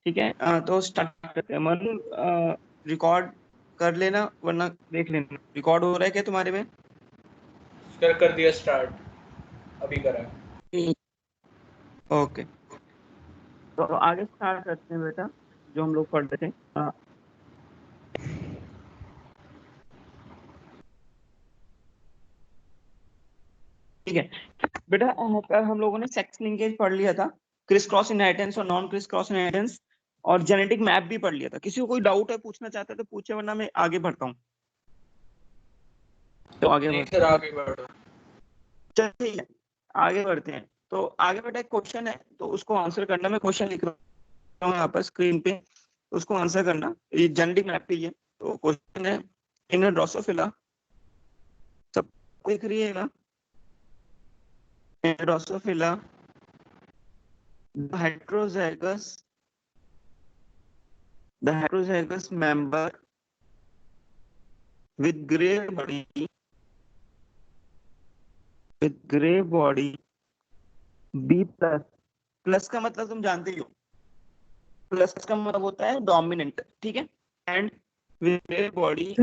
ठीक है। तो स्टार्ट करते हैं। मनु, रिकॉर्ड कर लेना वरना देख लेना रिकॉर्ड हो रहा है क्या तुम्हारे में। कर दिया स्टार्ट, अभी करा। ओके, तो आगे स्टार्ट करते हैं बेटा, जो हम लोग पढ़ रहे थे। ठीक है बेटा, हम लोगों ने सेक्स लिंकेज पढ़ लिया था, क्रिस क्रॉस इनहेरिटेंस और नॉन क्रिस क्रॉस इनहेरिटेंस, और जेनेटिक मैप भी पढ़ लिया था। किसी को कोई डाउट है, पूछना चाहता है तो पूछे, वरना मैं आगे बढ़ता हूँ। तो आगे नहीं बढ़ते सर, हैं। आगे बढ़ो। चल ठीक है, आगे बढ़ते हैं। तो आगे बेटा एक क्वेश्चन है, तो उसको आंसर करना। मैं क्वेश्चन लिख रहा हूँ यहाँ पर स्क्रीन पे, उसको आंसर करना। ये जेनेटिक मैप पे ही है। तो क्वेश्चन है, इन ड्रोसोफिला, सब देख रही है ना, इन Drosophila heterozygous the heterozygous member with gray body B plus, plus का मतलब तुम जानते ही हो, प्लस का मतलब होता है डोमिनेंट, ठीक है। And with gray body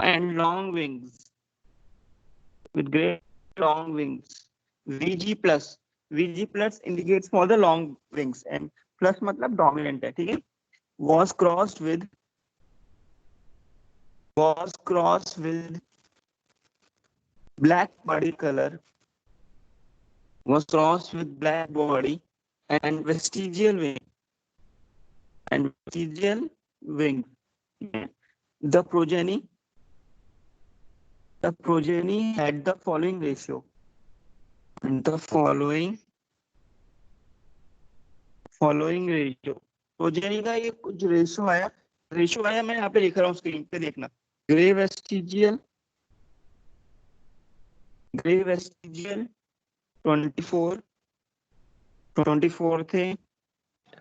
and long wings, with gray long wings, VG plus indicates for the long wings and plus मतलब डोमिनेंट है, ठीक है। was crossed with black body color, was crossed with black body and vestigial wing. The progeny had the following ratio. And the following ratio. Progeny का ये कुछ ratio आया, मैं यहाँ पे लिख रहा हूँ, स्क्रीन पे देखना। ग्रे वेस्टिजियल 24 थे,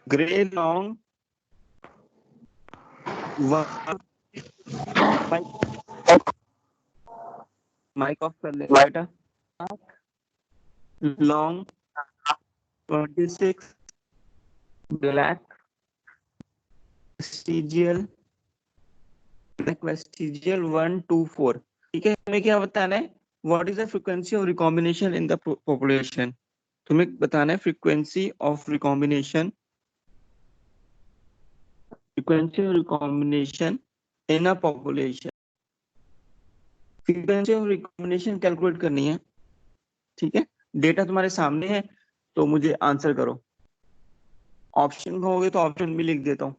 ग्रे लॉन्ग माइक ऑफ कर ले बेटा, लॉन्ग 26, ब्लैक वेस्टिजियल 1 to 4, ठीक है। हमें क्या बताना है, what is the frequency of recombination in the population. तुम्हें बताना है frequency of recombination in a population. Frequency of recombination calculate करनी है, ठीक है। डेटा तुम्हारे सामने है, तो मुझे आंसर करो। ऑप्शन कहोगे तो ऑप्शन भी लिख देता हूँ,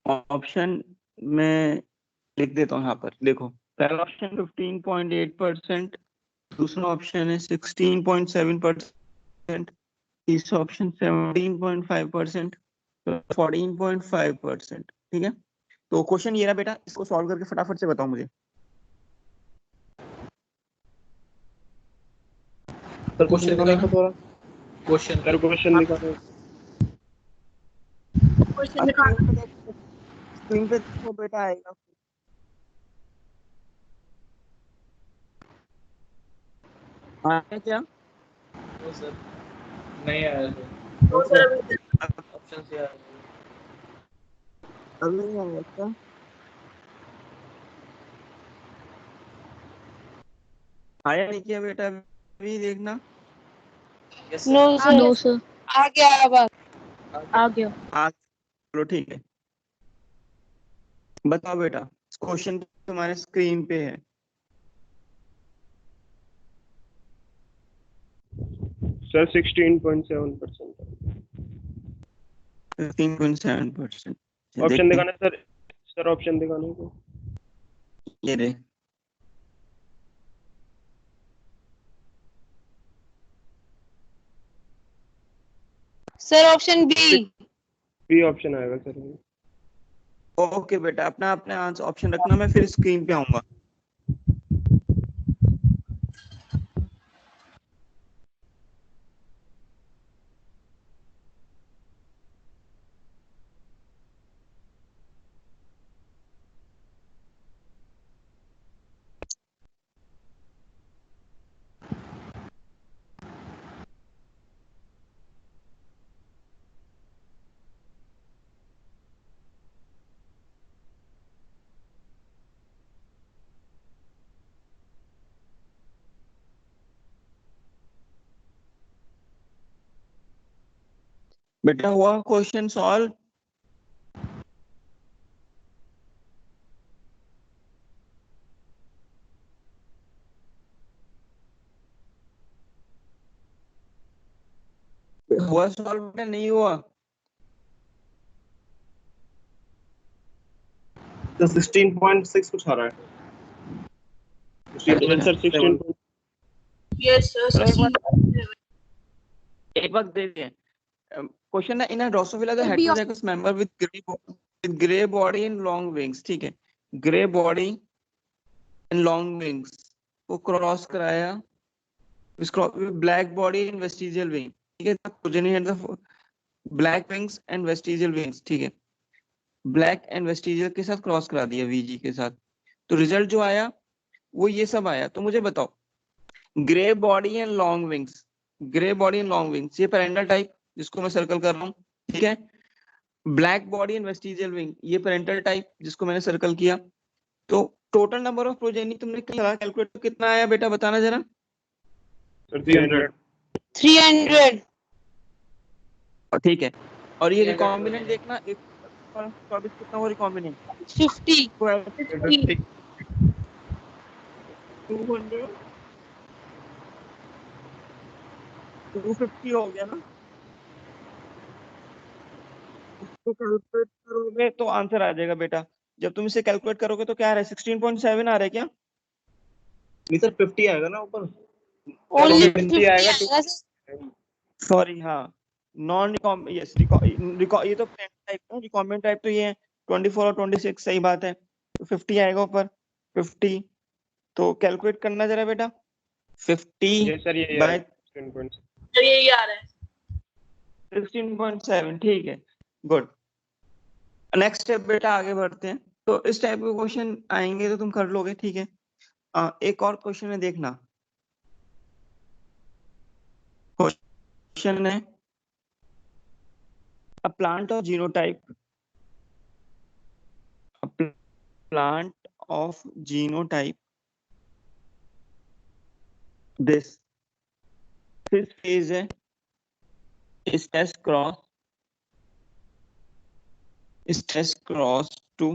ऑप्शन में लिख देता हूँ यहाँ पर, देखो। पहला ऑप्शन 15.8%, दूसरा ऑप्शन है 16.7%, तीसरा ऑप्शन 17.5%, 14.5%, ठीक है। तो क्वेश्चन ये रहा बेटा, इसको सॉल्व करके फटाफट से बताओ मुझे। सर क्वेश्चन दिखाना, क्वेश्चन दिखाना। स्क्रीन पे देखो बेटा, आएगा। आया क्या? नो सर, नहीं आया सर सर, ऑप्शन से आया। अभी नहीं आया क्या? आया नहीं क्या बेटा, अभी देखना। नो सर, आ गया, अब आ गया। चलो ठीक है, बताओ बेटा। क्वेश्चन तुम्हारे स्क्रीन पे है। सर 16.7%। 15.7%। ऑप्शन दिखाना सर, ऑप्शन दिखाने को। ये रे, सर ऑप्शन बी ऑप्शन आएगा सर। ओके बेटा, अपना अपना आंसर ऑप्शन रखना, मैं फिर स्क्रीन पे आऊंगा। बेटा हुआ क्वेश्चन सॉल्व? हुआ सॉल्व बेटा नहीं हुआ? तो 16.6 कुछ आ रहा है। Yes, sir, 16. Yes, sir. चलो एक बार देखिए क्वेश्चन है इन Drosophila the heterozygous member with grey body and long wings, ठीक है, grey body and long wings को क्रॉस कराया black body and vestigial wing, ठीक है, progeny had the black wings and vestigial wings, ठीक है, ब्लैक एंड वेस्टिजियल के साथ क्रॉस करा दिया वीजी के साथ, तो रिजल्ट जो आया वो ये सब आया। तो मुझे बताओ grey body and long wings, grey body and long wings ये पेरेंटल टाइप जिसको मैं सर्कल कर रहा हूँ, ठीक है, black body and vestigial wing ये पेरेंटल टाइप जिसको मैंने सर्कल किया। तो टोटल नंबर ऑफ प्रोजेनी तुमने कैलकुलेट कितना आया बेटा बताना जरा? Sir, 300. 300. ठीक है, और ये रिकॉम्बिनेंट देखना 24 कितना हुआ रिकॉम्बिनेंट? 50. 200 250 हो गया ना? इसको कैलकुलेट करोगे तो आंसर आ जाएगा बेटा। जब तुम इसे कैलकुलेट करोगे तो क्या आ रहा है 16.7 आ रहा है क्या? नहीं सर 50 आएगा ना ऊपर। Only 50 आएगा, 50. सॉरी हाँ, नॉन यस ये तो टाइप है, रिकॉम्बिनेंट टाइप तो ये है 24 और 26, सही बात है, तो 50 आएगा ऊपर 50। तो कैलकुलेट करना जरा बेटा 50 Yes, sir, ये बाय 16.6. यही आ रहा है. 16.7, ठीक है, गुड। नेक्स्ट स्टेप बेटा आगे बढ़ते हैं। तो इस टाइप के क्वेश्चन आएंगे तो तुम कर लोगे, ठीक है। एक और क्वेश्चन है देखना, क्वेश्चन है a plant of genotype, a plant of genotype this phase है is test cross to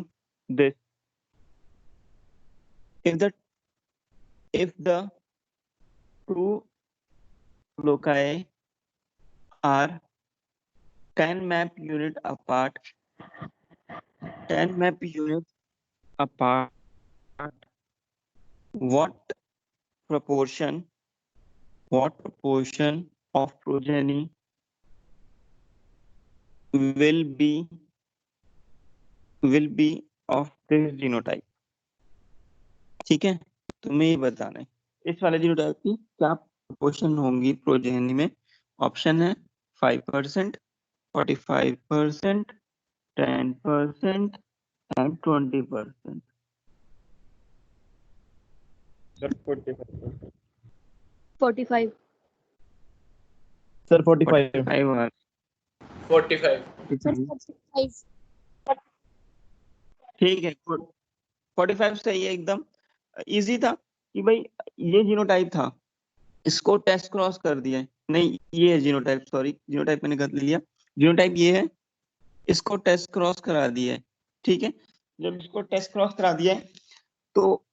this if the two loci are 10 map unit apart, 10 map units apart, what proportion of progeny will be of this genotype, ठीक है। तुम्हें ये बताना है इस वाले genotype की क्या प्रोपोर्शन होंगी प्रोजेनी में। ऑप्शन है 5%, 45%, 10% एंड 20%। Sir, 45%. 45. सर 45। 45. ठीक है, 45 सही है, एकदम इजी था कि भाई ये जीनोटाइप था, इसको टेस्ट क्रॉस कर दिया है, नहीं ये है जीनोटाइप, सॉरी जीनोटाइप मैंने गलत लिया, जीनोटाइप ये है, इसको टेस्ट क्रॉस करा दिया है, ठीक है। जब इसको टेस्ट क्रॉस करा दिया है तो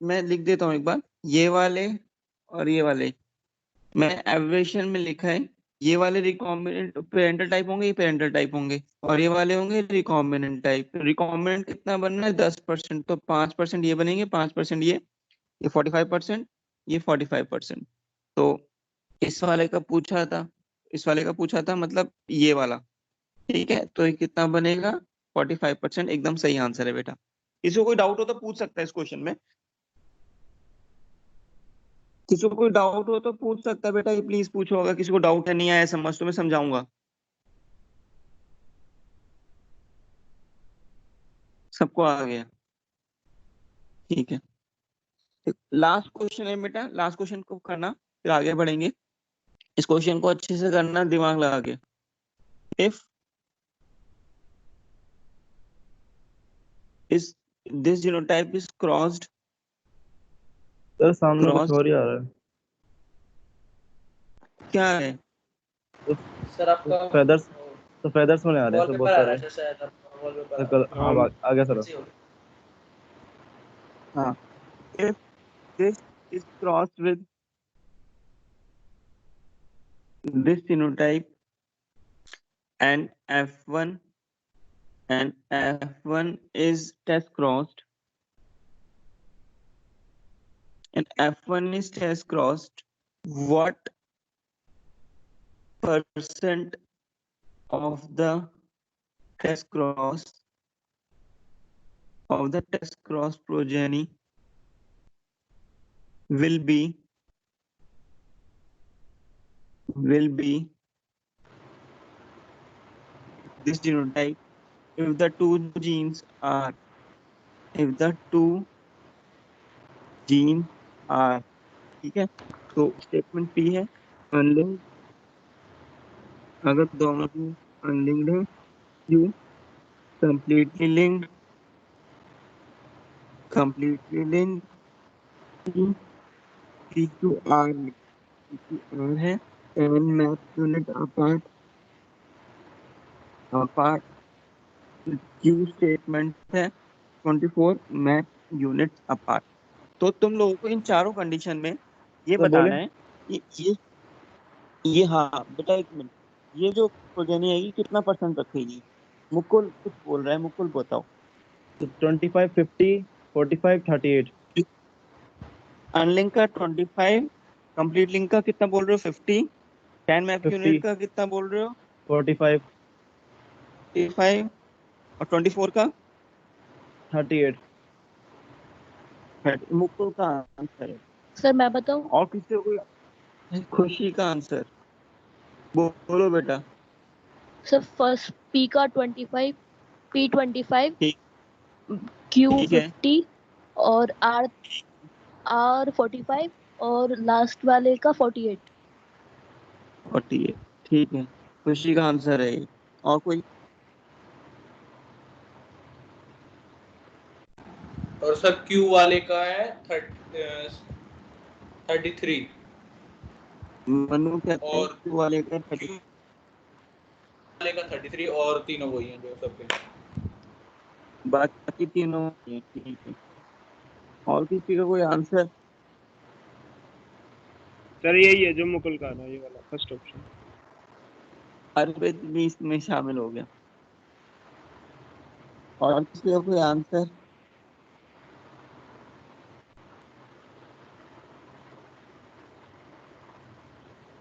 मैं लिख देता हूँ एक बार, ये वाले और ये वाले मैं एब्रिविएशन में लिखा है, ये वाले रिकॉम्बिनेंट पेरेंटल टाइप होंगे, ये पेरेंटल टाइप होंगे, और ये वाले होंगे रिकॉम्बिनेंट टाइप। रिकॉम्बिनेंट कितना बनना है 10%, तो 5% ये बनेंगे, 5% ये 45%, ये 45%। तो इस वाले का पूछा था मतलब ये वाला, ठीक है, तो ये कितना बनेगा 45%, एकदम सही आंसर है बेटा। किसी को कोई डाउट हो तो पूछ सकता है इस क्वेश्चन में, किसी को कोई डाउट हो तो पूछ सकता है बेटा, ये प्लीज पूछो, अगर किसी को डाउट है नहीं आया समझ तो मैं समझाऊंगा। सबको आ गया, ठीक है। लास्ट क्वेश्चन है बेटा, लास्ट क्वेश्चन को करना फिर आगे बढ़ेंगे। इस क्वेश्चन को अच्छे से करना दिमाग लगा के। इफ इस this genotype is crossed, sir सामने कुछ क्रॉस और ही आ रहा है। क्या है सर आपका फेदर्स तो फेदर्स में आ रहे हैं सर बहुत वॉलपेपर आ रहा सारे। है सर, शायद आपका वॉलपेपर तो कल हाँ आ गया सर। हाँ, if this is crossed with this phenotype and F1 is test crossed and F1 is test crossed, what percent of the test cross progeny will be this genotype if the two genes are ठीक है। तो statement P है unlinked, अगर दोनों gene unlinked है, Q completely linked P Q R है, N map unit apart Q statement है 24 map unit apart. तो तुम लोगों को इन चारों कंडीशन में ये तो बताना बोले है कि ये हाँ बेटा एक मिनट, ये जो प्रोजेनी है कितना परसेंट रखेगी? मुकुल कुछ बोल रहा है, मुकुल बताओ। 25 50 45 38। अनलिंक का 25, कंप्लीट लिंक का कितना बोल रहे हो? 50, 10 मैप 50 यूनिट का कितना बोल रहे हो? 45 35 और 24 का 38। मुकुल का आंसर है। सर मैं बताऊं? और किसी को खुशी का आंसर बोलो बेटा। सर फर्स्ट पी का 25, पी 25, ठीक क्यू ठीक है 50 और आर 45 और लास्ट वाले का 48। 48, ठीक है, खुशी का आंसर है ये। और कोई? और सर क्यू वाले का है 33 मनु कहते हैं और Q वाले का क्यू वाले का 33 और तीनों वही हैं जो सबके। बाकी तीनों हैं, ठीक है। और किसी का कोई आंसर? सर यही है जो मुकुल का था, ये वाला फर्स्ट ऑप्शन। अर्पित भी इसमें शामिल हो गया। और किसी का कोई आंसर?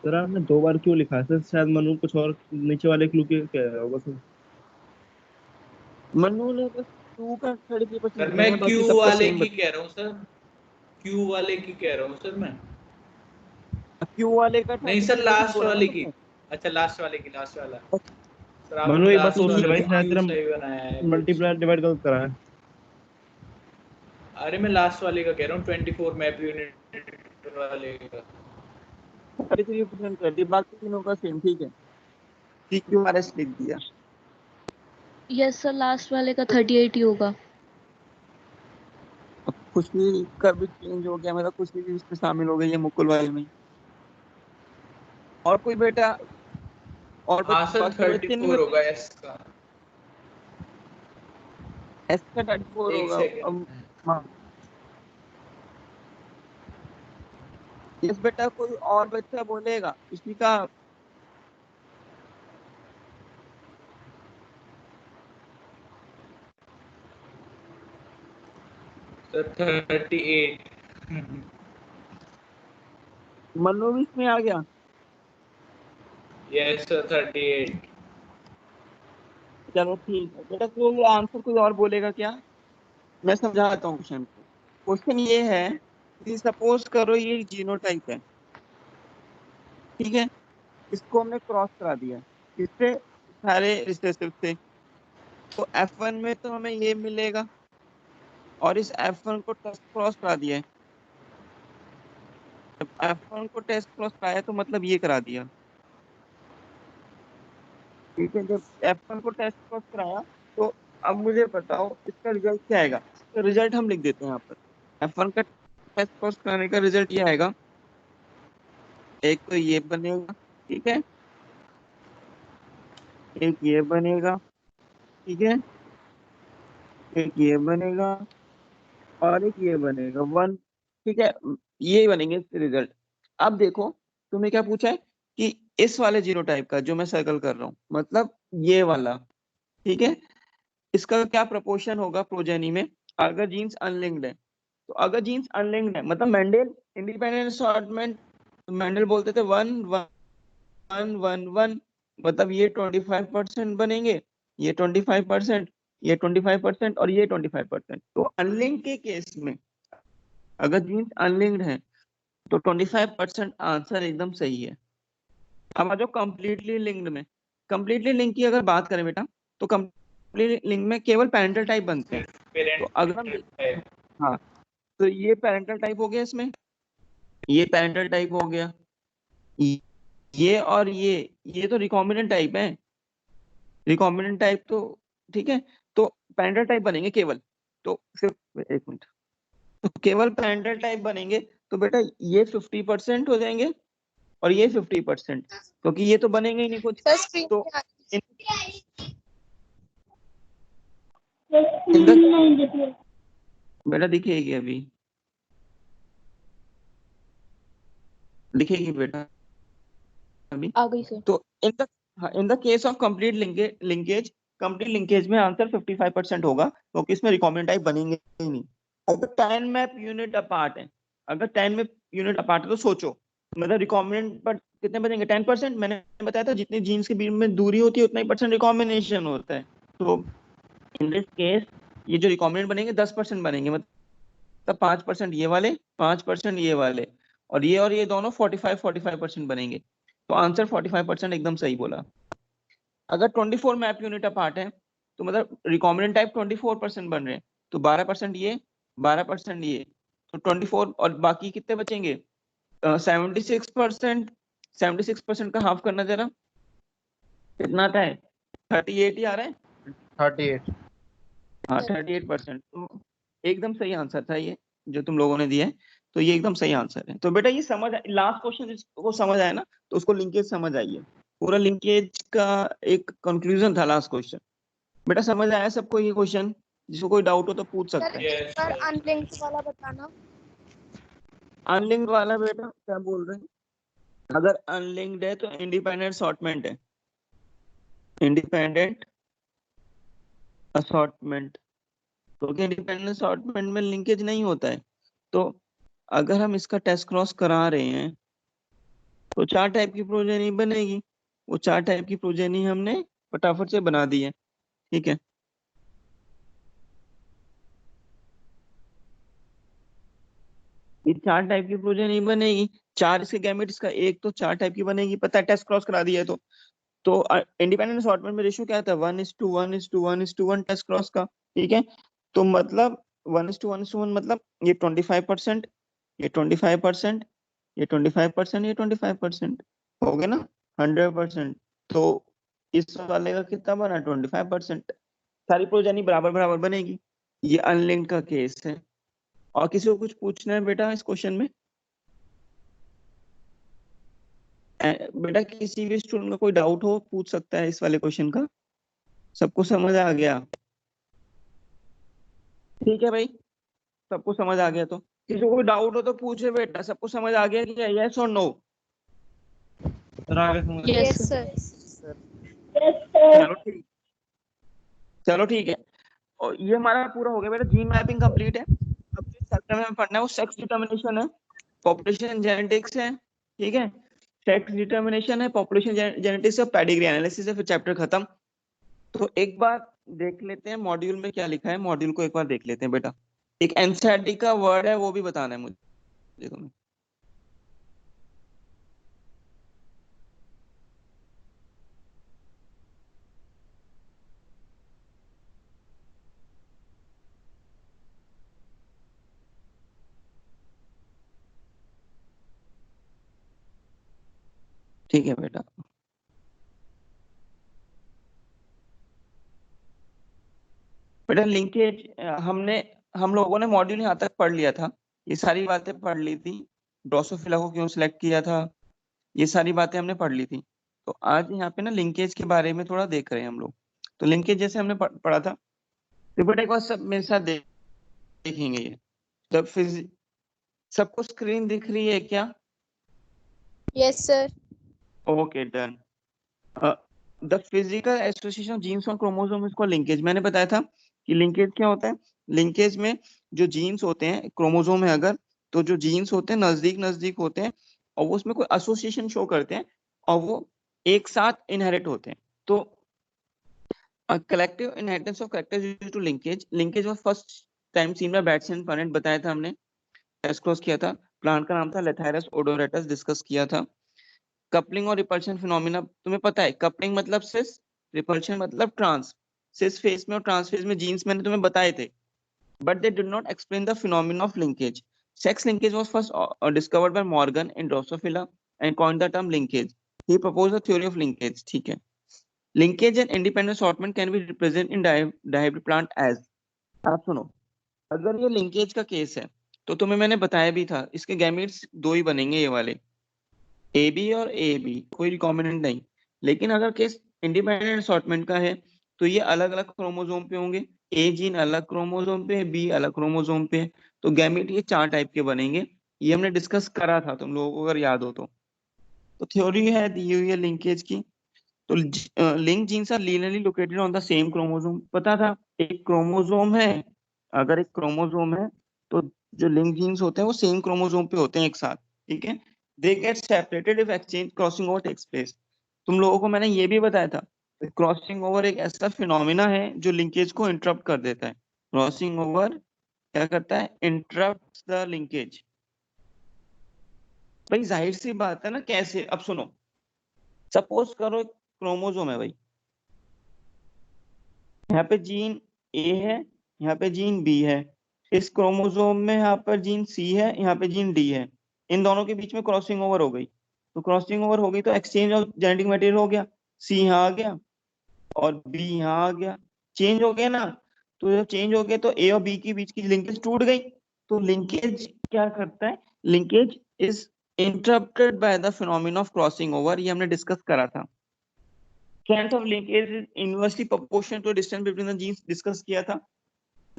सर आपने 2 बार क्यों लिखा है सर? शायद मनु कुछ और नीचे वाले क्लू के कह रहा होगा सर। मनु ने बस Q का 33% सर दिया मैं है, बाकी क्यू सबका वाले सेम की कह रहा हूँ सर, क्यू वाले की कह रहा हूँ सर मैं। Q वाले का नहीं सर 33% लास्ट बोला ना वाले की। तुमने। अच्छा लास्ट वाले की, लास्ट वाला। सर आपने मनु एक बात लास्ट सोच ले वाले भाई, में शायद क्यू तेरा सही बनाया है कुछ। मल्टीप्लाई डिवाइड गलत करा है। अरे मैं लास्ट वाले का कह रहा हूँ 24 मैप यूनिट वाले का। 33% कर दिया, बाकी तीनों का सेम, ठीक है। CQRS लिख दिया। यस सर, लास्ट वाले का 38 ही होगा। अब खुशी का भी चेंज हो गया, मतलब खुशी भी इसमें शामिल हो गई है मुकुल वाले में। और कोई बेटा? और हाँ सर बाकी बच्चे नहीं 34 होगा बचे? एस का। एस का 34 एक होगा अब। सेकेंड। हाँ, यस बेटा, कोई और बच्चा बोलेगा किसी का? सर 38। मनु भी इसमें आ गया? Yes sir 38। चलो ठीक है बेटा, कोई आंसर कोई और बोलेगा क्या? मैं समझाता हूँ क्वेश्चन को। क्वेश्चन ये है कि सपोज करो ये जीनोटाइप है, ठीक है। इसको हमने क्रॉस करा दिया, किससे? सारे रिसेसिव से। तो F1 में तो हमें ये मिलेगा, और इस F1 को टेस्ट क्रॉस करा दिया है। जब F1 को टेस्ट क्रॉस कराया तो मतलब ये करा दिया, ठीक है। जब F1 को टेस्ट क्रॉस कराया तो अब मुझे बताओ इसका रिजल्ट क्या आएगा? इसका रिजल्ट हम लिख देते हैं यहाँ पर। F1 का टेस्ट क्रॉस कराने का रिजल्ट ये आएगा, एक तो ये बनेगा, ठीक है। एक ये बनेगा, ठीक है, एक ये बनेगा और एक ये बनेगा 1, ठीक है, ये बनेंगे रिजल्ट। अब देखो तुमने क्या पूछा है कि इस वाले जीरो टाइप का जो मैं सर्कल कर रहा हूँ, मतलब ये वाला, ठीक है, इसका क्या प्रोपोर्शन होगा प्रोजेनी में अगर जीन्स अनलिंक्ड है। तो अगर जीन्स अनलिंक्ड है मतलब मेंडल इंडिपेंडेंट असॉर्टमेंट, मेंडल बोलते थे 1 1 1 1, मतलब ये 25% बनेंगे, ये 25%, ये 25% और ये 25%। तो अनलिंक के केस में अगर जीन्स अनलिंक्ड है तो 25% आंसर एकदम सही है। अब आ जाओ कंप्लीटली लिंक्ड में। कंप्लीटली लिंक की अगर बात करें बेटा तो कंप्लीटली लिंक में केवल पैरेंटल टाइप बनते हैं। तो अगर हम हाँ, तो ये पैरेंटल टाइप हो गया, इसमें ये पैरेंटल टाइप हो गया, ये और ये तो रिकॉम्बिनेंट टाइप है, रिकॉम्बिनेंट टाइप तो ठीक है, तो पैरेंटल टाइप बनेंगे केवल। तो सिर्फ एक मिनट, तो केवल पैरेंटल टाइप बनेंगे तो बेटा ये 50% हो जाएंगे और ये 50%, क्योंकि ये तो बनेंगे ही नहीं कुछ। तो बेटा दिखेगी अभी, दिखेगी बेटा अभी आ गई सर। तो in the case of complete linkage, complete linkage में आंसर 55% होगा क्योंकि इसमें रिकॉम्बिनेंट टाइप बनेंगे ही नहीं। अगर 10 मैप यूनिट अपार्ट है, अगर 10 मैप यूनिट अपार्ट है तो सोचो मतलब रिकॉम्बिनेंट पर कितने बनेंगे 10%। मैंने बताया था जितनी जीन्स के बीच में दूरी होती है उतना ही परसेंट रिकॉम्बिनेशन होता है। तो इन दिस केस ये जो रिकॉम्बिनेंट बनेंगे 10% बनेंगे, मतलब 5% ये वाले, 5% ये वाले, और ये दोनों 45% बनेंगे। तो आंसर 45% एकदम सही बोला। अगर 24 मैप यूनिट अपार्ट है तो मतलब रिकॉम्बिनेंट टाइप 24% बन रहे हैं, तो 12% ये, 12% ये, तो 24 और बाकी कितने बचेंगे 76%। 76% का हाफ करना जरा, कितना आता है 38 ही आ रहा है। 38। हाँ 38%, तो एकदम सही आंसर था ये जो तुम लोगों ने दिया है। तो ये एकदम सही आंसर है। तो बेटा ये समझ, लास्ट क्वेश्चन जिसको समझ आया ना तो उसको लिंकेज समझ आई है, पूरा लिंकेज का एक कंक्लूजन था लास्ट क्वेश्चन। बेटा समझ आया सबको ये क्वेश्चन? जिसको कोई डाउट हो तो पूछ सकते हैं। सर अनलिंक्ड वाला बताना। अनलिंक्ड वाला बेटा क्या बोल रहे हैं, अगर अनलिंक्ड है तो इंडिपेंडेंट असॉर्टमेंट है, इंडिपेंडेंट असॉर्टमेंट, क्योंकि इंडिपेंडेंट असॉर्टमेंट में लिंकेज नहीं होता है। तो अगर हम इसका टेस्ट क्रॉस करा रहे हैं तो 4 टाइप की प्रोजेनी बनेगी, वो 4 टाइप की प्रोजेनी हमने फटाफट से बना दी है, ठीक है। ये 4 टाइप की प्रोजेनी बनेगी, 4 इसके गैमेट्स का, एक तो 4 टाइप की बनेगी, पता है टेस्ट क्रॉस करा दिया है। तो इंडिपेंडेंट असॉर्टमेंट में रेशियो क्या था 1:1:1:1 टेस्ट क्रॉस का, ठीक है। तो मतलब 1:1:1 मतलब ये 25%, ये 25%, ये 25%, ये 25% हो गए ना 100%। तो इस वाले का कितना बना 25%। सारी प्रोजेनी बराबर बराबर बनेगी। ये अनलिंक्ड का केस है। और किसी को कुछ पूछना है बेटा इस क्वेश्चन में? बेटा किसी भी स्टूडेंट का कोई डाउट हो पूछ सकता है इस वाले क्वेश्चन का। सबको समझ आ गया? ठीक है भाई, सबको समझ आ गया तो किसी को कोई डाउट हो तो पूछे बेटा। सबको समझ आ गया क्या, यस और no? Yes yes sir. Sir. चलो ठीक, चलो ठीक है। और ये हमारा पूरा हो गया बेटा, जीन मैपिंग कंप्लीट है। अब जिस चैप्टर में हमें पढ़ना है वो सेक्स डिटर्मिनेशन है, पॉपुलेशन जेनेटिक्स है, ठीक है। सेक्स डिटर्मिनेशन है, पॉपुलेशन जेनेटिक्स और पेडिग्री एनालिसिस है, फिर चैप्टर खत्म। तो एक बार देख लेते हैं मॉड्यूल में क्या लिखा है, मॉड्यूल को एक बार देख लेते हैं बेटा। एक एनसीईआरटी का वर्ड है वो भी बताना है मुझे तुम्हें। ठीक है बेटा। बेटा लिंकेज हम लोगों ने मॉड्यूल यहाँ तक पढ़ लिया था, ये सारी बातें पढ़ ली थी। ड्रोसोफिला को क्यों सिलेक्ट किया था, ये सारी बातें हमने पढ़ ली थी। तो आज यहाँ पे ना लिंकेज के बारे में थोड़ा देख रहे हैं हम लोग। तो लिंकेज जैसे हमने पढ़ा था, तो बेटा एक बार सब मेरे साथ देखेंगे ये। तो सबको स्क्रीन दिख रही है क्या? Yes sir. Okay done. The physical association of genes और क्रोमोसोम इसको लिंकेज। मैंने बताया था कि लिंकेज क्या होता है। लिंकेज में जो जीन्स होते हैं, क्रोमोसोम है अगर, तो जो जीन्स होते हैं नजदीक नजदीक होते हैं और वो उसमें कोई एसोसिएशन शो करते हैं और वो एक साथ इनहेरिट होते हैं। तो collective inheritance of characters due to linkage. Linkage was first time seen by Bateson and Punnett, बताया था हमने, डिस्कस किया था। प्लांट का नाम था लेथायरस ओडोरेटस, डिस्कस किया था। कपलिंग और रिपल्शन फिनोमिना तुम्हें पता है। कपलिंग मतलब सिस, रिपल्शन मतलब ट्रांस। सिस फेज में और ट्रांस फेज में जीन्स मैंने तुम्हें बताए थे, but they did not explain the phenomenon of linkage. Sex linkage was first discovered by Morgan in Drosophila and coined the term linkage. He proposed the theory of linkage. ठीक है। Linkage and independent assortment can be represented in dihybrid plant as। आप सुनो, अगर ये linkage का case है तो तुम्हें मैंने बताया भी था इसके गैमेट्स दो ही बनेंगे, ये वाले ए बी और ए बी, कोई रिकॉम्बिनेंट नहीं। लेकिन अगर केस इंडिपेंडेंट असॉर्टमेंट का है तो ये अलग अलग क्रोमोसोम पे होंगे। ए जीन अलग क्रोमोसोम पे, बी अलग क्रोमोसोम पे, तो गैमेट ये 4 टाइप के बनेंगे। ये हमने डिस्कस करा था तुम लोगों को अगर याद हो तो थ्योरी है दी हुई है लिंकेज की। तो link genes are linearly located on the same chromosome. पता था एक क्रोमोसोम है, अगर एक क्रोमोसोम है तो जो लिंक जीन्स होते हैं वो सेम क्रोमोसोम पे होते हैं एक साथ, ठीक है। They get separated if exchange crossing over takes place. तुम लोगों को मैंने ये भी बताया था क्रॉसिंग ओवर एक ऐसा फिनोमिना है जो लिंकेज को इंटरप्ट कर देता है। क्रॉसिंग ओवर क्या करता है? Interrupt the linkage. भाई जाहिर सी बात है ना, कैसे? अब सुनो, सपोज करो एक क्रोमोसोम है भाई, यहाँ पे जीन ए है, यहाँ पे जीन बी है, इस क्रोमोसोम में यहाँ पर जीन सी है, यहाँ पे जीन डी है। इन दोनों के बीच में क्रॉसिंग ओवर हो गई। तो क्रॉसिंग ओवर हो गई तो एक्सचेंज ऑफ जेनेटिक मटेरियल हो गया। सी यहाँ आ गया और बी यहाँ आ गया, चेंज हो गया ना। तो जब चेंज हो गया तो ए और बी के बीच की लिंकेज टूट गई। तो लिंकेज क्या करता है? Linkage is interrupted by the phenomena of crossing over. ये हमने डिस्कस करा था। Strength of linkage is inversely proportional to distance between the genes, discuss किया था।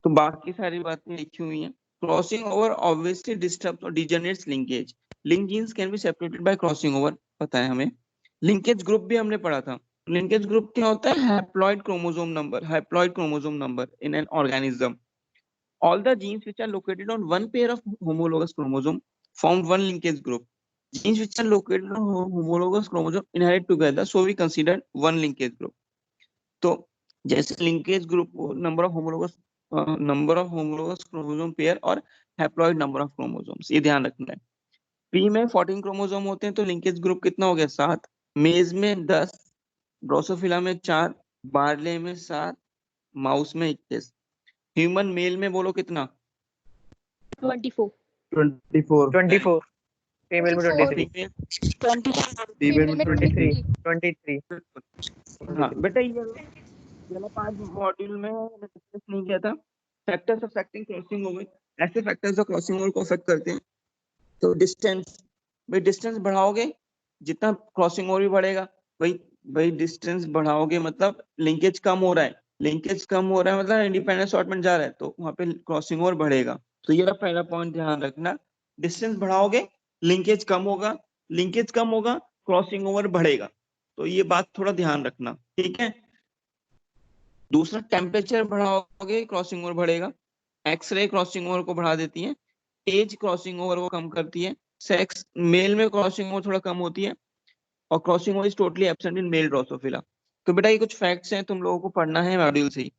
तो बाकी सारी बातें लिखी हुई हैं। क्रॉसिंग ओवर ऑब्वियसली डिस्टर्ब्स और degenerates linkage. Link genes can be separated by crossing over, पता है हमें। लिंकेज ग्रुप भी हमने पढ़ा था। लिंकेज ग्रुप क्या होता है? Haploid chromosome number in an organism. All the genes which are located on one pair of homologous chromosome form one linkage group. Genes which are located on homologous chromosome inherit together, so we consider one linkage group. तो जैसे linkage group को number of homologous chromosome pair और haploid number of chromosomes, ये ध्यान रखना है। P में 14 chromosome होते हैं तो लिंकेज ग्रुप कितना हो गया? 7। मेज में 10, ड्रोसोफिला में 4, बार्ले में 7, माउस में 21। ह्यूमन मेल में बोलो कितना? 24 24 24 फीमेल में 23 फीमेल 24 फीमेल में 23 23 23 हाँ बेटा, ये 5 मॉड्यूल में डिस्कस नहीं किया था। फैक्टर्स अफेक्टिंग क्रॉसिंग ओवर, ऐसे फैक्टर्स जो क्रॉसिंग ओवर को अफेक्ट करते हैं। तो डिस्टेंस, भाई डिस्टेंस बढ़ाओगे जितना क्रॉसिंग ओवर भी बढ़ेगा। भाई डिस्टेंस बढ़ाओगे मतलब लिंकेज कम हो रहा है, लिंकेज कम हो रहा है मतलब इंडिपेंडेंट असॉर्टमेंट जा रहा है, तो वहां पे क्रॉसिंग ओवर बढ़ेगा। तो ये पहला पॉइंट ध्यान रखना, डिस्टेंस बढ़ाओगे लिंकेज कम होगा, लिंकेज कम होगा क्रॉसिंग ओवर बढ़ेगा। तो ये बात थोड़ा ध्यान रखना, ठीक है। दूसरा, टेम्परेचर बढ़ाओगे क्रॉसिंग ओवर बढ़ेगा। एक्सरे क्रॉसिंग ओवर को बढ़ा देती है, एज क्रॉसिंग ओवर को कम करती है, सेक्स मेल में क्रॉसिंग ओवर थोड़ा कम होती है, और crossing over is totally absent in male Drosophila. तो बेटा ये कुछ फैक्ट्स हैं, तुम लोगों को पढ़ना है मॉड्यूल से ही,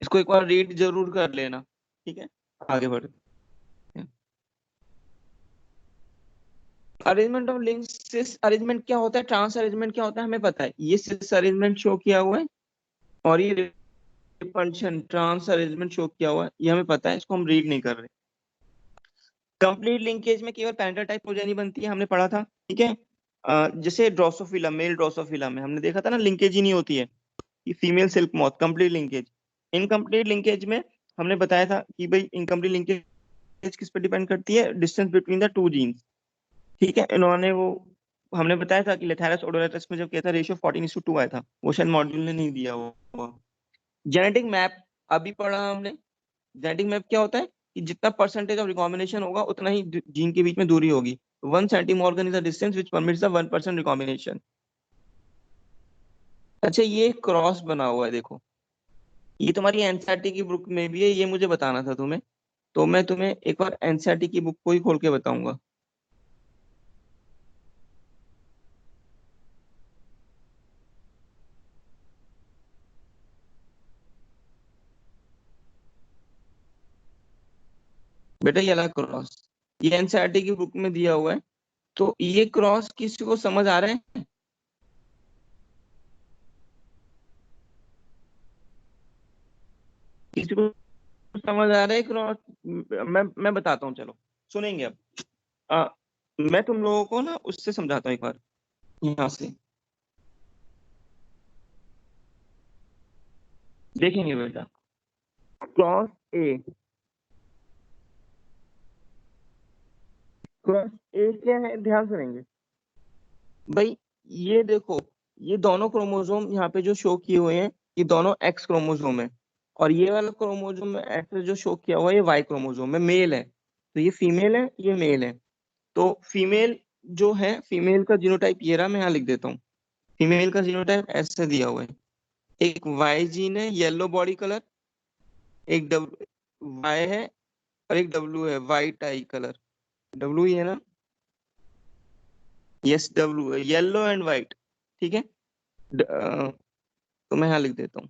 इसको एक बार रीड जरूर कर लेना, ठीक है। आगे बढ़, arrangement of links. Cis arrangement क्या होता है, ट्रांस अरेंजमेंट क्या होता है हमें पता है। ये सिस अरेंजमेंट शो किया हुआ है और ये रिपल्शन ट्रांस अरेंजमेंट शो किया हुआ है, ये हमें पता है, इसको हम रीड नहीं कर रहे। कंप्लीट लिंकेज में केवल पेरेंटल टाइप प्रोजेनी बनती है, हमने पढ़ा था, ठीक है। जैसे ड्रोसोफिला, मेल ड्रोसोफिला में हमने देखा था ना लिंकेज ही नहीं होती है, ये female silk moth complete linkage. Incomplete linkage में हमने बताया था कि भाई इनकम्प्लीट लिंकेज किस पे डिपेंड करती है? Distance between the two genes, ठीक है। इन्होंने वो हमने बताया था कि लेथारस ओडोरैटस में जब किया था रेशियो 14:2 आया था, वो शायद मॉड्यूल ने नहीं दिया वो। जेनेटिक मैप अभी पढ़ा हमने। जेनेटिक मैप क्या होता है कि जितना परसेंटेज ऑफ रिकॉम्बिनेशन होगा उतना ही जीन के बीच में दूरी होगी। 1 centimorgan is the distance which permits the 1% recombination. अच्छा, ये क्रॉस बना हुआ है, देखो ये तुम्हारी एनसीईआरटी की बुक में भी है, ये मुझे बताना था तुम्हें, तो मैं तुम्हें एक बार एनसीईआरटी की बुक को ही खोल के बताऊंगा। बेटा ये वाला क्रॉस, ये एनसीईआरटी की बुक में दिया हुआ है। तो ये क्रॉस किसी को समझ आ रहा है? किसी को समझ आ रहा है क्रॉस? मैं बताता हूँ, चलो सुनेंगे अब। आ, मैं तुम लोगों को ना उससे समझाता हूँ एक बार, यहाँ से देखेंगे बेटा। क्रॉस ए, क्रॉस ए क्या है, ध्यान सुनेंगे भाई। ये देखो, ये दोनों क्रोमोसोम यहाँ पे जो शो किए हुए हैं, ये दोनों एक्स क्रोमोसोम है। और ये वाला क्रोमोसोम ऐसे जो शो किया हुआ है, ये वाई क्रोमोसोम है, मेल है। तो ये फीमेल है, ये मेल है। तो फीमेल जो है, फीमेल का जीनोटाइप ये रहा, मैं यहाँ लिख देता हूँ। फीमेल का जीनोटाइप ऐसे दिया हुआ है। एक वाई जीन है, येलो बॉडी कलर। एक वाई है और एक डब्ल्यू है, वाइट आई कलर। डब्ल्यू ही है ना? यस डब्ल्यू है, येलो एंड व्हाइट। ठीक है। तो मैं यहाँ लिख देता हूँ,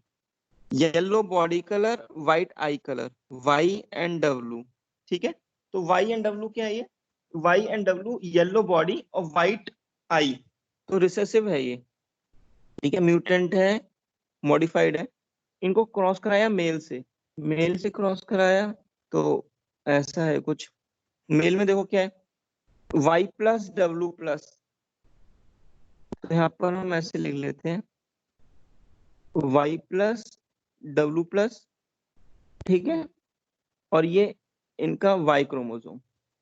yellow body colour, white eye colour, Y and W. ठीक है। तो वाई एंड डब्ल्यू क्या है? ये Y and W, yellow body और व्हाइट आई। तो रिसेसिव है ये। ठीक है, म्यूटेंट है, मॉडिफाइड है। इनको क्रॉस कराया मेल से, मेल से क्रॉस कराया। तो ऐसा है कुछ। मेल में देखो क्या है, वाई प्लस डब्ल्यू प्लस। तो यहाँ पर हम ऐसे लिख लेते हैं, वाई प्लस डब्ल्यू प्लस। ठीक है। और ये इनका वाई क्रोमोसोम।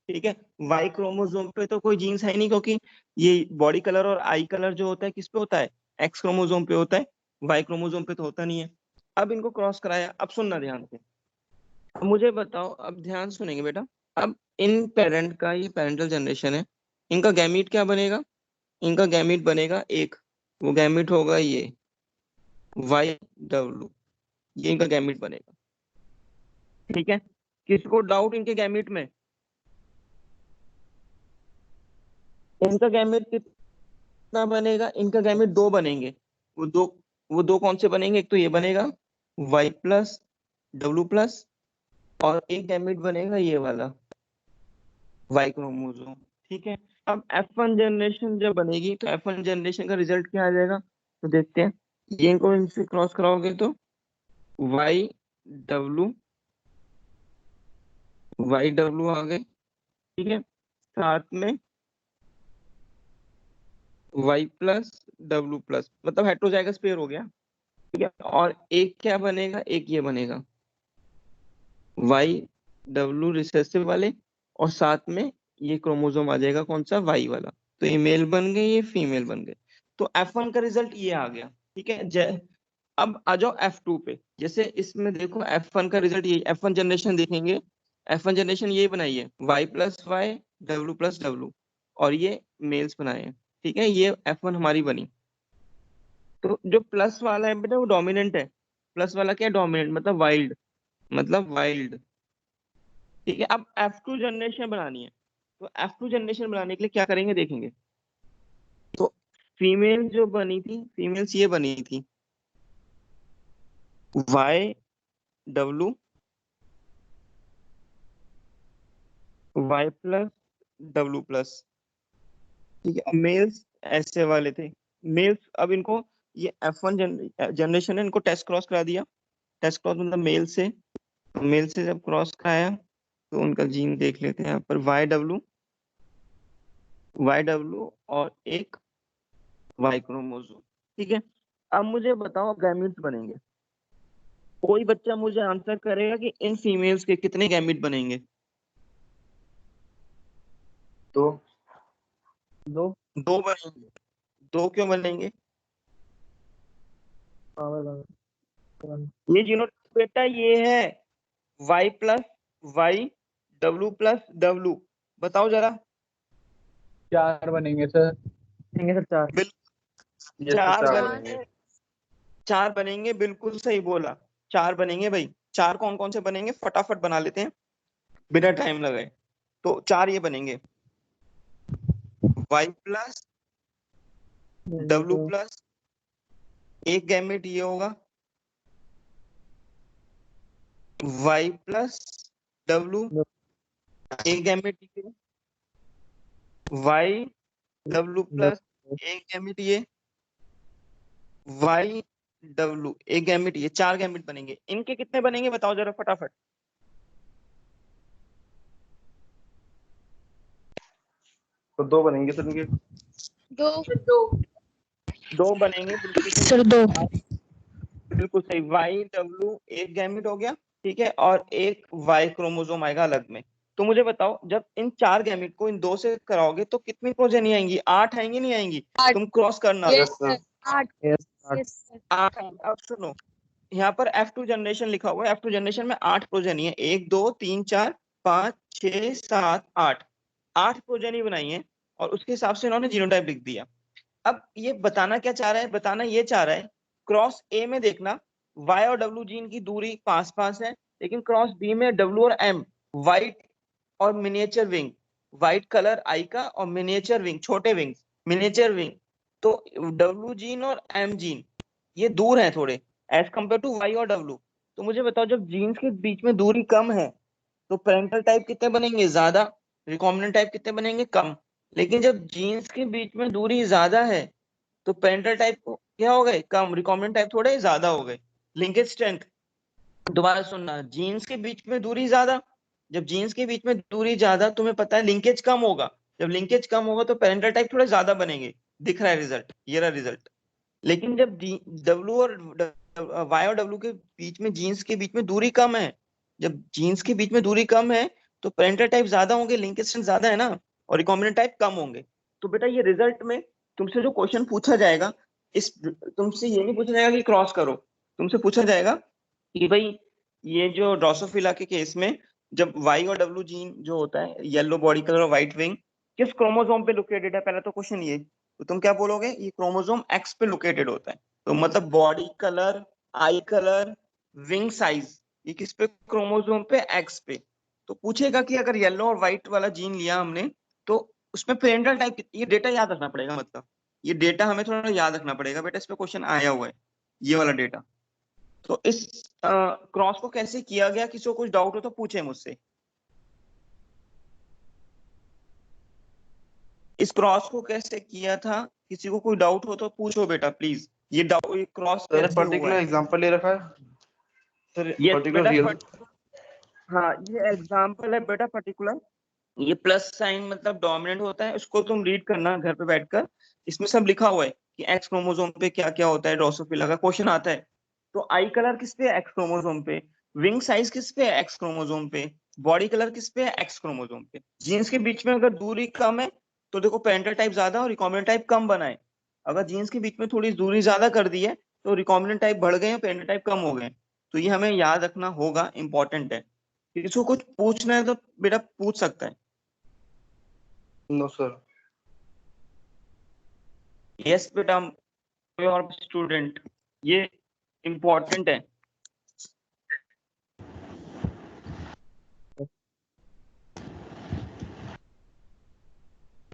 ठीक है। वाई क्रोमोसोम पे तो कोई जीन्स है नहीं, क्योंकि ये बॉडी कलर और आई कलर जो होता है किस पे होता है? एक्स क्रोमोसोम पे होता है, वाई क्रोमोसोम पे तो होता नहीं है। अब इनको क्रॉस कराया। अब सुनना ध्यान से, अब मुझे बताओ, अब ध्यान सुनेंगे बेटा। अब इन पेरेंट का, ये पेरेंटल जनरेशन है, इनका गैमीट क्या बनेगा? इनका गैमीट बनेगा एक, वो गैमीट होगा ये वाई डब्ल्यू, ये इनका गैमीट बनेगा। ठीक है। किसको डाउट इनके गैमीट में? इनका गैमेट कितना बनेगा? इनका गैमेट दो बनेंगे। वो दो, वो दो कौन से बनेंगे? एक तो ये बनेगा y प्लस डब्ल्यू प्लस, और एक गैमेट बनेगा ये वाला y क्रोमोसोम। ठीक है। अब F1 जनरेशन जब बनेगी तो F1 जनरेशन का रिजल्ट क्या आ जाएगा? तो देखते हैं, ये इनको इनसे क्रॉस कराओगे तो y डब्ल्यू, y डब्ल्यू आ गए। ठीक है। साथ में y प्लस डब्ल्यू प्लस, मतलब हेट्रोजाइगस पेयर हो गया। ठीक है। और एक क्या बनेगा? एक ये बनेगा वाई डब्ल्यू रिसेसिव वाले, और साथ में ये क्रोमोसोम आ जाएगा कौन सा? वाई वाला। तो ये मेल बन गए, ये फीमेल बन गए। तो F1 का रिजल्ट ये आ गया। ठीक है। अब आ जाओ F2 पे। जैसे इसमें देखो F1 का रिजल्ट, ये F1 जनरेशन देखेंगे। F1 जनरेशन ये बनाई है, Y plus Y W plus W, और ये मेल्स बनाए हैं। ठीक है, ये F1 हमारी बनी। तो जो प्लस वाला है बेटा, वो डोमिनेंट है। प्लस वाला क्या? डोमिनेंट, मतलब वाइल्ड, मतलब वाइल्ड। ठीक है। अब F2 जनरेशन बनानी है। तो F2 जनरेशन बनाने के लिए क्या करेंगे, देखेंगे। तो फीमेल जो बनी थी, फीमेल्स ये बनी थी Y W, Y plus W plus. ठीक है। मेल्स ऐसे वाले थे मेल्स। अब इनको, ये F1 जनरेशन है, इनको टेस्ट क्रॉस करा दिया। टेस्ट क्रॉस मतलब मेल से, मेल से जब क्रॉस कराया तो उनका जीन देख लेते हैं यहाँ पर, वाई डब्ल्यू, वाई डब्ल्यू और एक वाई क्रोमोसोम। ठीक है। अब मुझे बताओ, अब गैमीट्स बनेंगे। कोई बच्चा मुझे आंसर करेगा कि इन फीमेल्स के कितने गैमीट बनेंगे? तो दो। दो बनेंगे। दो क्यों बनेंगे? ये जीनो बेटा ये है y plus Y w plus w। बताओ जरा। चार बनेंगे सर। बनेंगे सर चार। बिल्कुल यस सर चार चार चार। बनेंगे। चार बनेंगे, बिल्कुल सही बोला। चार बनेंगे भाई। चार कौन कौन से बनेंगे फटाफट बना लेते हैं बिना टाइम लगाए। तो चार ये बनेंगे y प्लस w प्लस एक गैमेट ये होगा y प्लस w एक गैमेट ये y w प्लस एक गैमेट ये y w एक गैमेट ये। चार गैमेट बनेंगे। इनके कितने बनेंगे बताओ जरा फटाफट। तो दो बनेंगे सर इनके। दो। दो बनेंगे, बिल्कुल सही। सर दो। बिल्कुल सही। वाई डब्ल्यू एक गैमेट हो गया, ठीक है, और एक वाई क्रोमोसोम आएगा अलग में। तो मुझे बताओ जब इन चार गैमेट को इन दो से कराओगे तो कितनी प्रोजेनी आएंगी? 8 आएंगी नहीं आएंगी? आठ। तुम क्रॉस करना। Yes sir. आठ। Yes yes sir. 8 आएंगी। अब सुनो, यहाँ पर F2 जनरेशन लिखा हुआ है। F2 जनरेशन में 8 प्रोजेनी है। 1 2 3 4 5 6 7 8। 8 प्रोजेनी बनाई है और उसके हिसाब से इन्होंने जीनोटाइप लिख दिया। अब ये बताना क्या चाह रहा है? बताना ये चाह रहा है क्रॉस ए में देखना y और w जीन की दूरी पास पास है, लेकिन क्रॉस बी में w और m वाइट और miniature wing, white colour I का और मिनिएचर विंग छोटे विंग, मिनिएचर विंग। तो w जीन और m जीन ये दूर है थोड़े एज कम्पेयर टू y और w। तो मुझे बताओ जब जीन्स के बीच में दूरी कम है तो पेरेंटल टाइप कितने बनेंगे? ज्यादा। रिकॉम्बिनेंट टाइप कितने बनेंगे? कम। लेकिन जब जीन्स के बीच में दूरी ज्यादा है तो पेरेंटल टाइप क्या हो गए? कम। रिकॉम्बिनेंट टाइप थोड़े ज्यादा हो गए। लिंकेज स्ट्रेंथ दोबारा सुनना, जीन्स के बीच में दूरी ज्यादा। जब जीन्स के बीच में दूरी ज्यादा तुम्हें पता है लिंकेज कम होगा। जब लिंकेज कम होगा तो पेरेंटल टाइप थोड़े ज्यादा बनेंगे। दिख रहा है रिजल्ट? ये रहा रिजल्ट। लेकिन जब डब्ल्यू और वाई और डब्ल्यू के बीच में जीन्स के बीच में दूरी कम है, जब जीन्स के बीच में दूरी कम है तो पेरेंटल टाइप ज्यादा होंगे, लिंकेज स्ट्रेंथ ज्यादा है ना, और रिकॉम्बिनेंट टाइप कम होंगे। तो बेटा ये रिजल्ट में तुमसे जो क्वेश्चन पूछा जाएगा, इस तुमसे ये नहीं पूछा जाएगा कि क्रॉस करो। तुमसे पूछा जाएगा कि भाई ये जो ड्रोसोफिला के केस में जब वाई और डब्ल्यू जीन जो होता है येलो बॉडी कलर और व्हाइट विंग किस क्रोमोसोम पे लोकेटेड है, पहला तो क्वेश्चन ये। तो तुम क्या बोलोगे? ये क्रोमोसोम एक्स पे लोकेटेड होता है। तो मतलब बॉडी कलर, आई कलर, विंग साइज ये किस पे? क्रोमोसोम पे एक्स पे। तो पूछेगा कि अगर येलो और व्हाइट वाला जीन लिया हमने तो उसमें पेरेंटल टाइप, ये डेटा याद रखना पड़ेगा। मतलब ये डेटा हमें थोड़ा याद रखना पड़ेगा बेटा, इस पे क्वेश्चन आया हुआ है ये वाला डेटा। तो इस क्रॉस को कैसे किया गया, किसी को कुछ डाउट हो तो पूछे मुझसे। इस क्रॉस को कैसे किया था, किसी को कोई डाउट हो तो पूछो बेटा प्लीज। ये डाउट, ये क्रॉस सर कैसे हुआ पर्टिकुलर है? एग्जांपल ले रखा है सर। ये पर्टिकुलर रियल। हाँ ये एग्जाम्पल है बेटा पर्टिकुलर। ये प्लस साइन मतलब डोमिनेंट होता है, उसको तुम रीड करना घर पे बैठकर। इसमें सब लिखा हुआ है कि एक्स क्रोमोसोम पे क्या क्या होता है। ड्रोसोफिला का क्वेश्चन आता है तो आई कलर किस पे है? एक्स क्रोमोसोम पे। विंग साइज किस पे है? एक्स क्रोमोसोम पे। बॉडी कलर किस पे है? एक्स क्रोमोसोम पे। जीन्स के बीच में अगर दूरी कम है तो देखो पेरेंटल टाइप ज्यादा और रिकॉम्बिनेंट टाइप कम बना है। अगर जीन्स के बीच में थोड़ी दूरी ज्यादा कर दी है तो रिकॉम्बिनेंट टाइप बढ़ गए हैं, पेरेंटल टाइप कम हो गए हैं। तो ये हमें याद रखना होगा, इंपॉर्टेंट है। किसी को कुछ पूछना है तो बेटा पूछ सकता है। No sir. यस बेटा योर स्टूडेंट, ये इम्पोर्टेंट है।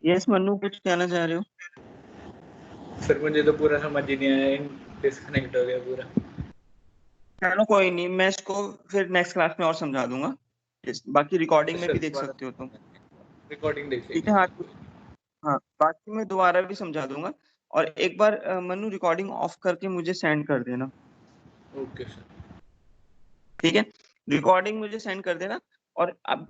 यस मन्नू कुछ कहना चाह रहे हो? सर मुझे तो पूरा समझ ही नहीं आया, डिस्कनेक्ट हो गया पूरा। चलो कोई नहीं, मैं इसको फिर नेक्स्ट क्लास में और समझा दूंगा। बाकी रिकॉर्डिंग में भी देख सकते हो तुम। रिकॉर्डिंग देख ठीक लेंगे है हाँ। सर। हाँ बाकी मैं दोबारा भी समझा दूंगा। और एक बार मन्नू रिकॉर्डिंग ऑफ करके मुझे सेंड कर देना। Okay sir. ठीक है, रिकॉर्डिंग मुझे सेंड कर देना। और अब